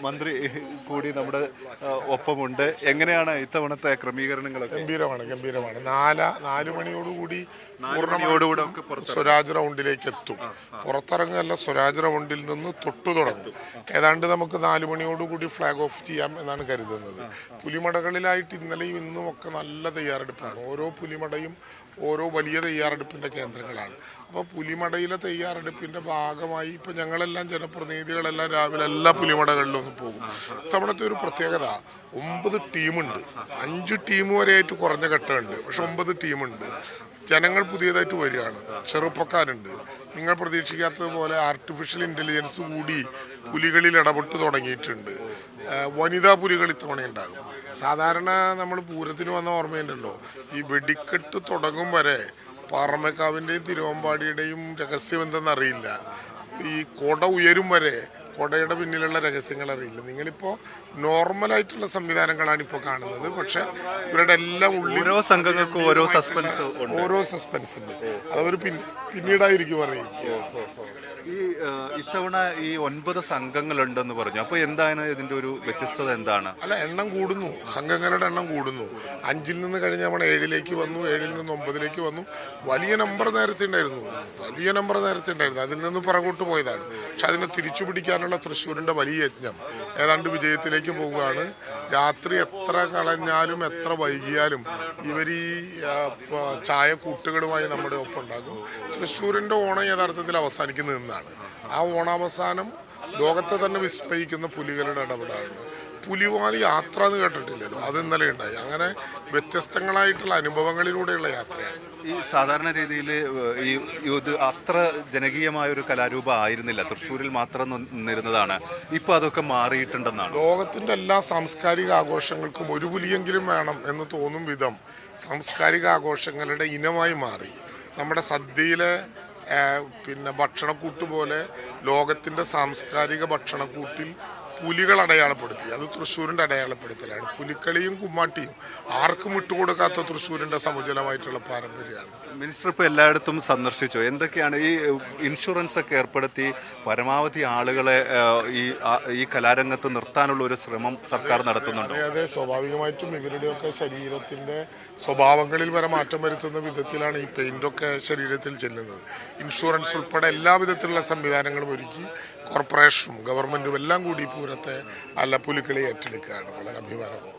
മന്ത്രി കൂടി നമ്മുടെ ഒപ്പമുണ്ട്. എങ്ങനെയാണ് ഇത്തവണത്തെ ക്രമീകരണങ്ങളൊക്കെ? ഗംഭീരമാണ്. 4 മണിയോടുകൂടി പൂർണ്ണമായോടുകൂടെ സ്വരാജ് റൗണ്ടിലേക്ക് എത്തും. പുറത്തിറങ്ങല്ല, സ്വരാജ് റൗണ്ടിൽ നിന്ന് തൊട്ടു തുടങ്ങും. ഏതാണ്ട് നമുക്ക് 4 മണിയോടുകൂടി ഫ്ലാഗ് ഓഫ് ചെയ്യാം എന്നാണ് കരുതുന്നത്. പുലിമടകളിലായിട്ട് ഇന്നലെയും ഇന്നും ഒക്കെ നല്ല തയ്യാറെടുപ്പാണ്. ഓരോ പുലിമടയും ഓരോ വലിയ തയ്യാറെടുപ്പിൻ്റെ കേന്ദ്രങ്ങളാണ്. അപ്പോൾ പുലിമടയിലെ തയ്യാറെടുപ്പിൻ്റെ ഭാഗമായി ഇപ്പോൾ ഞങ്ങളെല്ലാം ജനപ്രതിനിധികളെല്ലാം രാവിലെ എല്ലാ പുലിമടകളിലും ഒന്ന് പോകും. ഇത്തവണത്തെ ഒരു പ്രത്യേകത, 9 ടീമുണ്ട്. 5 ടീം വരെയായിട്ട് കുറഞ്ഞ ഘട്ടമുണ്ട്, പക്ഷെ 9 ടീമുണ്ട്. ജനങ്ങൾ പുതിയതായിട്ട് വരികയാണ്, ചെറുപ്പക്കാരുണ്ട്. നിങ്ങൾ പ്രതീക്ഷിക്കാത്തതുപോലെ ആർട്ടിഫിഷ്യൽ ഇൻ്റലിജൻസ് കൂടി പുലികളിൽ ഇടപെട്ട് തുടങ്ങിയിട്ടുണ്ട്. വനിതാ പുലികൾ ഇത്തവണ ഉണ്ടാകും. സാധാരണ നമ്മൾ പൂരത്തിന് വന്ന ഓർമ്മയുണ്ടല്ലോ, ഈ വെടിക്കെട്ട് തുടങ്ങും വരെ പാറമേക്കാവിൻ്റെയും തിരുവമ്പാടിയുടെയും രഹസ്യം എന്തെന്നറിയില്ല. ഈ കൊട ഉയരും വരെ കൊടയുടെ പിന്നിലുള്ള രഹസ്യങ്ങൾ അറിയില്ല. നിങ്ങളിപ്പോൾ നോർമലായിട്ടുള്ള സംവിധാനങ്ങളാണ് ഇപ്പോൾ കാണുന്നത്, പക്ഷെ ഇവരുടെ എല്ലാം ഉള്ളിൽ ഓരോ സംഘങ്ങൾക്കും ഓരോ സസ്പെൻസ് ഉണ്ട്. അതവർ പിന്നീടായിരിക്കും അറിയിക്കുക. ഇത്തവണ ഈ 9 സംഘങ്ങളുണ്ടെന്ന് പറഞ്ഞു. അപ്പോൾ എന്താണ് ഇതിന്റെ ഒരു വ്യത്യസ്തത? എന്താണ്? അല്ല, എണ്ണം കൂടുന്നു, സംഘങ്ങളുടെ എണ്ണം കൂടുന്നു. 5-ൽ നിന്ന് കഴിഞ്ഞ് നമ്മൾ 7-ലേക്ക് വന്നു, 7-ൽ നിന്ന് 9-ലേക്ക് വന്നു. വലിയ നമ്പർ നേരത്തെ ഉണ്ടായിരുന്നു. അതിൽ നിന്ന് പുറകോട്ട് പോയതാണ്. പക്ഷെ അതിനെ തിരിച്ചു പിടിക്കാനുള്ള തൃശ്ശൂരിൻ്റെ വലിയ യജ്ഞം ഏതാണ്ട് വിജയത്തിലേക്ക് പോവുകയാണ്. രാത്രി എത്ര കളഞ്ഞാലും എത്ര വൈകിയാലും ഇവർ ഈ ചായ കൂട്ടുകളുമായി നമ്മുടെ ഒപ്പം ഉണ്ടാകും. തൃശ്ശൂരിൻ്റെ ഓണം യഥാർത്ഥത്തിൽ അവസാനിക്കുന്നത് നിന്നാണ്. ആ ഓണാവസാനം ലോകത്തെ തന്നെ വിസ്മയിക്കുന്ന പുലികളുടെ ഇടപെടലാണ്. പുലിവാലി യാത്ര എന്ന് കേട്ടിട്ടില്ലല്ലോ, അത് ഇന്നലെ ഉണ്ടായി. അങ്ങനെ വ്യത്യസ്തങ്ങളായിട്ടുള്ള അനുഭവങ്ങളിലൂടെയുള്ള യാത്രയാണ്. ഈ സാധാരണ രീതിയിൽ ഇത് അത്ര ജനകീയമായ ഒരു കലാരൂപം ആയിരുന്നില്ല, തൃശ്ശൂരിൽ മാത്രം നിന്നിരുന്നതാണ്. ഇപ്പോൾ അതൊക്കെ മാറിയിട്ടുണ്ടെന്നാണ്. ലോകത്തിൻ്റെ എല്ലാ സാംസ്കാരിക ആഘോഷങ്ങൾക്കും ഒരു പുലിയെങ്കിലും വേണം എന്ന് തോന്നും വിധം സാംസ്കാരിക ആഘോഷങ്ങളുടെ ഇനമായി മാറി. നമ്മുടെ സദ്യയിലെ ഭക്ഷണക്കൂട്ട് പോലെ ലോകത്തിൻ്റെ സാംസ്കാരിക ഭക്ഷണക്കൂട്ടിൽ പുലികൾ അടയാളപ്പെടുത്തി. അത് തൃശ്ശൂരിൻ്റെ അടയാളപ്പെടുത്തലാണ്. പുലിക്കളിയും കുമ്മാട്ടിയും ആർക്കും വിട്ടുകൊടുക്കാത്ത തൃശ്ശൂരിൻ്റെ സമുചലമായിട്ടുള്ള പാരമ്പര്യമാണ്. മിനിസ്റ്റർ ഇപ്പോൾ എല്ലായിടത്തും സന്ദർശിച്ചു. എന്തൊക്കെയാണ് ഈ ഇൻഷുറൻസ് ഒക്കെ ഏർപ്പെടുത്തി പരമാവധി ആളുകളെ ഈ കലാരംഗത്ത് നിർത്താനുള്ള ഒരു ശ്രമം സർക്കാർ നടത്തുന്നുണ്ട്? അതെ, സ്വാഭാവികമായിട്ടും ഇവരുടെയൊക്കെ ശരീരത്തിൻ്റെ സ്വഭാവങ്ങളിൽ വരെ മാറ്റം വരുത്തുന്ന വിധത്തിലാണ് ഈ പെയിൻ്റൊക്കെ ശരീരത്തിൽ ചെല്ലുന്നത്. ഇൻഷുറൻസ് ഉൾപ്പെടെ എല്ലാ വിധത്തിലുള്ള സംവിധാനങ്ങളും ഒരുക്കി കോർപ്പറേഷനും ഗവൺമെൻറ്റും എല്ലാം കൂടി പൂരത്തെ പുലിക്കളി ഏറ്റെടുക്കുകയാണ്. വളരെ അഭിമാനവും.